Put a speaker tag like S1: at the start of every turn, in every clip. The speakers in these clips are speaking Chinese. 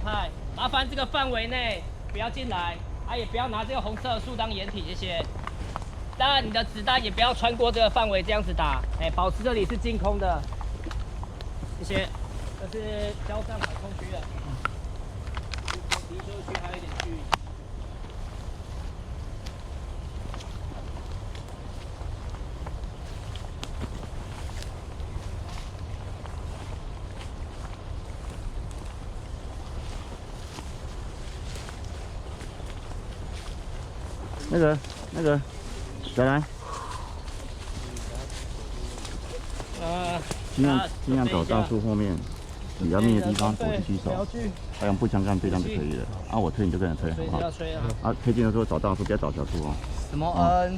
S1: 菜，麻烦这个范围内不要进来，也不要拿这个红色的树当掩体，谢谢。当然，你的子弹也不要穿过这个范围这样子打，保持这里是净空的，谢谢。这是交战管控区了，离休区还有一点距离。
S2: 那个，小兰，尽量找大树后面比较密的地方躲去洗手，用步枪干对战就可以了。我推你就跟着推，好不好？推进的时候找大树，不要找小树哦。
S3: 什么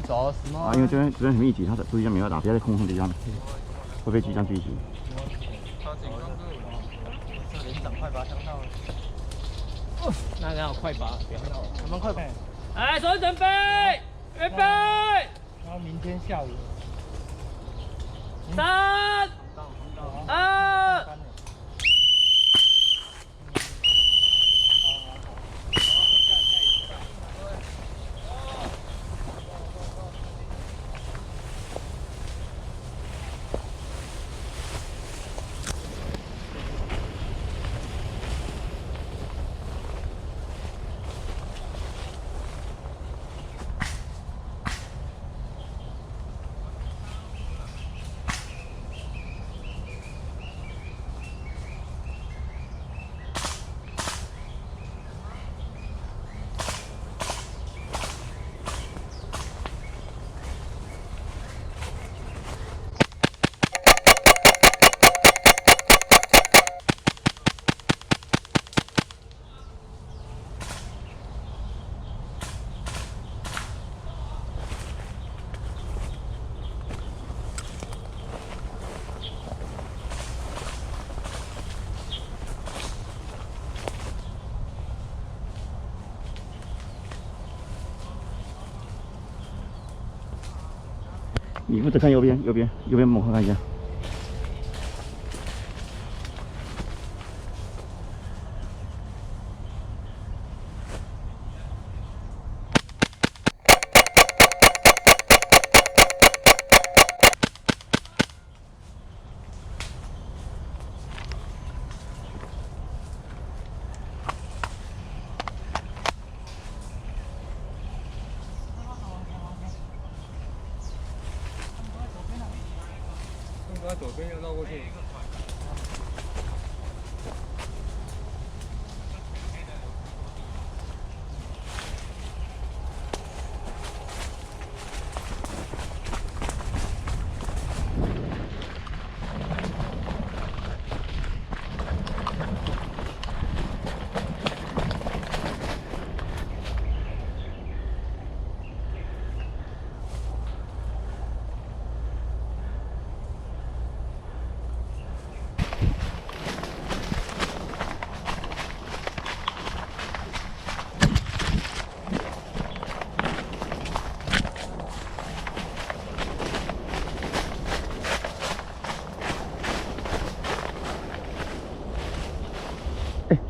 S3: 走什么？
S2: 因为这边很密集，他的注意没有打，不要在空地上，会被机枪狙击。
S3: 连长快拔枪到了。
S1: 那刚好快拔，不要闹了。
S3: 我们快拔。
S1: 来，手准备，预备。
S3: 然后明天下午。
S1: 3、2。
S2: 你负责看右边，右边我看一下。
S3: 在左边要绕过去。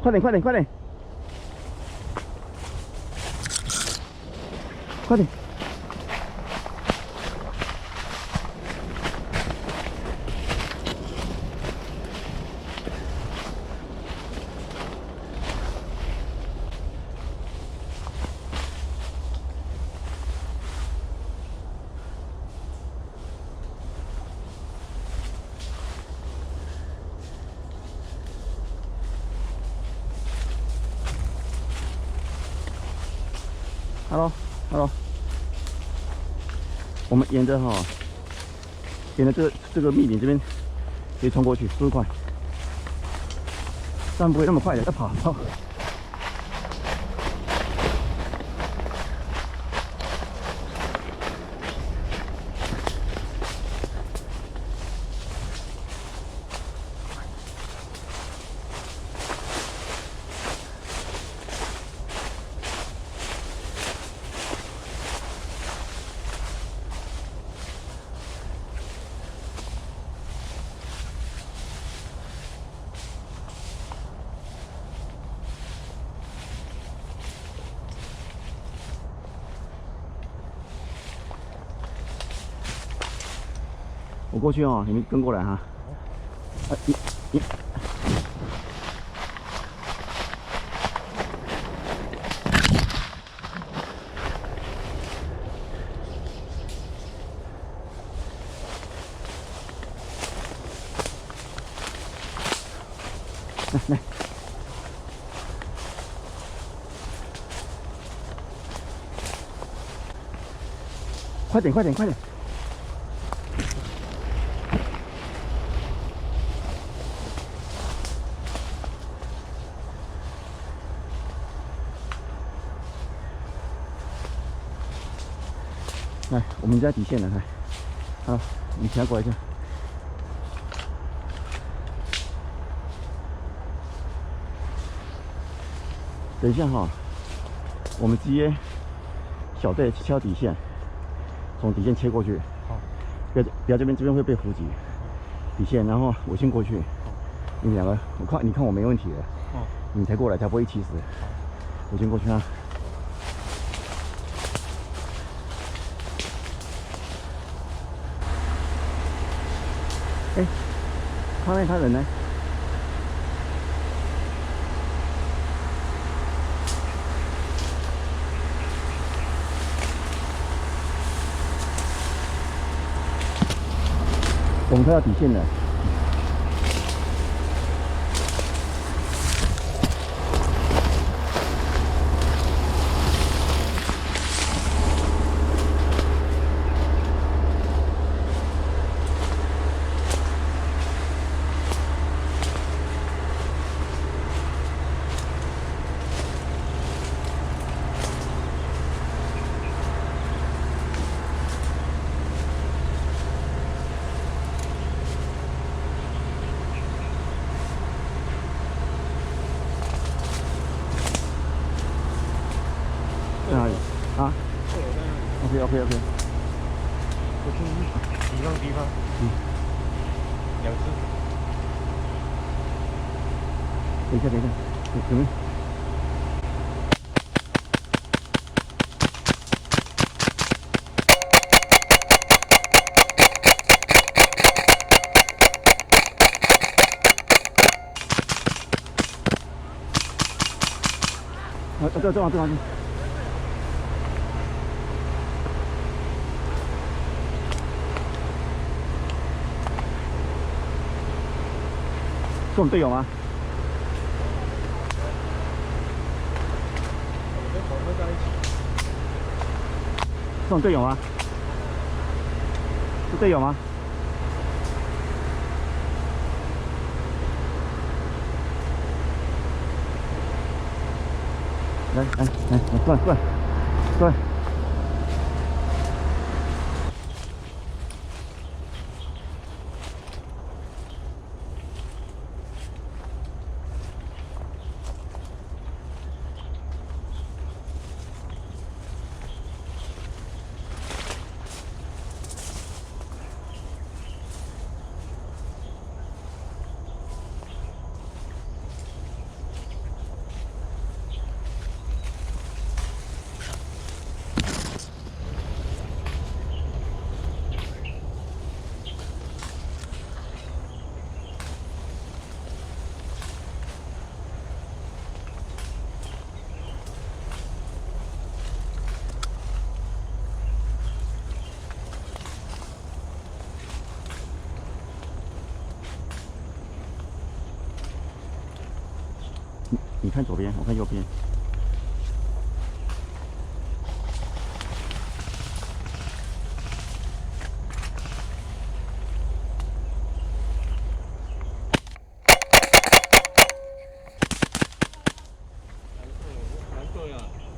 S2: 快点，快点，快点，快点！Hello， 我们沿着这个密林这边可以冲过去，速度快，但不会那么快的，要跑。我过去哦，你们跟过来哈。你。来，快点，快点，快点！来，我们在底线了，来，好，你先过来一下。等一下哈，我们直接小队敲底线，从底线切过去。好，不要这边会被伏击。底线，然后我先过去。你们两个，你看我没问题的。哦。你才过来，才不会一起死。我先过去啊。哎，他人呢？我们快到底线了。在哪里？啊 ？OK。
S3: 我注意地方。2只。
S2: 等一下，你们。正往。是我们队友吗？是我们队友吗？是队友吗？来，过来。你看左边，我看右边。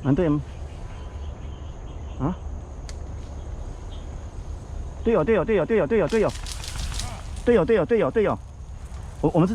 S2: 蓝队吗？啊？队友，我们是。